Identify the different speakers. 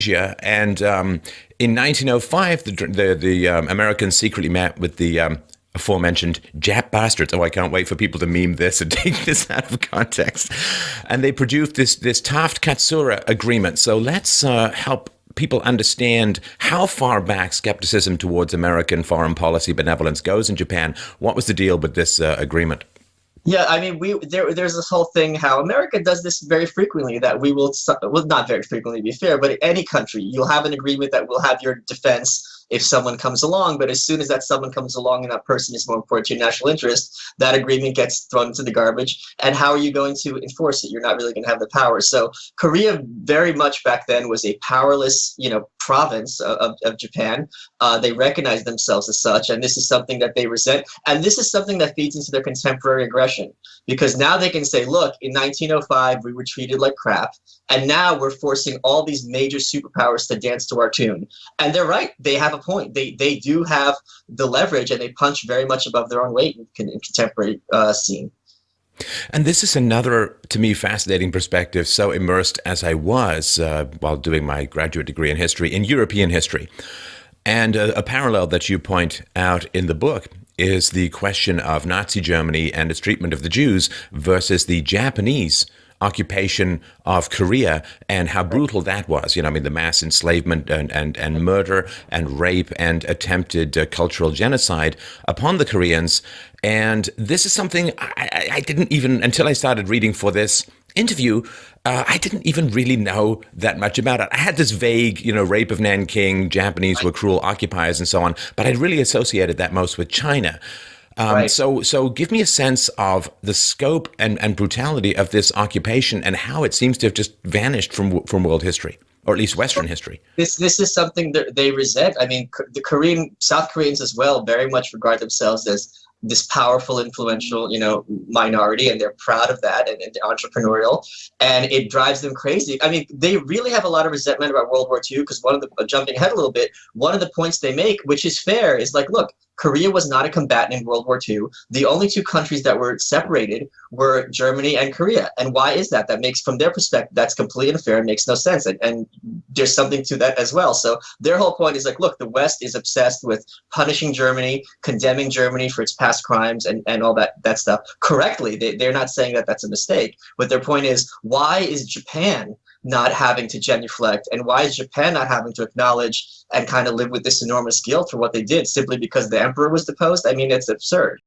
Speaker 1: Asia. And in 1905, the Americans secretly met with the aforementioned Jap bastards. Oh, I can't wait for people to meme this and take this out of context. And they produced this Taft-Katsura agreement. So let's help people understand how far back skepticism towards American foreign policy benevolence goes in Japan. What was the deal with this agreement?
Speaker 2: Yeah, I mean, there's this whole thing how America does this very frequently, that we will, well, not very frequently to be fair, but any country, you'll have an agreement that will have your defense if someone comes along, but as soon as that someone comes along and that person is more important to your national interest, that agreement gets thrown into the garbage. And how are you going to enforce it? You're not really going to have the power. So Korea very much back then was a powerless, province of Japan. They recognized themselves as such, and this is something that they resent. And this is something that feeds into their contemporary aggression, because now they can say, look, in 1905, we were treated like crap, and now we're forcing all these major superpowers to dance to our tune. And they're right. They have a point. They do have the leverage, and they punch very much above their own weight in contemporary scene.
Speaker 1: And this is another, to me, fascinating perspective, so immersed as I was while doing my graduate degree in history, in European history. And a parallel that you point out in the book is the question of Nazi Germany and its treatment of the Jews versus the Japanese occupation of Korea and how brutal that was. The mass enslavement and murder and rape and attempted cultural genocide upon the Koreans. And this is something I didn't even, until I started reading for this interview, I didn't even really know that much about it. I had this vague, rape of Nanking, Japanese were cruel occupiers and so on, but I really associated that most with China.
Speaker 2: Right.
Speaker 1: So give me a sense of the scope and brutality of this occupation and how it seems to have just vanished from world history, or at least Western history.
Speaker 2: This is something that they resent. I mean, the South Koreans as well very much regard themselves as this powerful, influential, minority, and they're proud of that and entrepreneurial, and it drives them crazy. I mean, they really have a lot of resentment about World War II, because jumping ahead a little bit, one of the points they make, which is fair, is like, look, Korea was not a combatant in World War II. The only two countries that were separated were Germany and Korea. And why is that? That makes, from their perspective, that's completely unfair and makes no sense. And there's something to that as well. So their whole point is like, look, the West is obsessed with punishing Germany, condemning Germany for its past crimes and all that stuff. Correctly, they're not saying that that's a mistake. But their point is, why is Japan not having to genuflect, and why is Japan not having to acknowledge and kind of live with this enormous guilt for what they did simply because the emperor was deposed? I mean, it's absurd.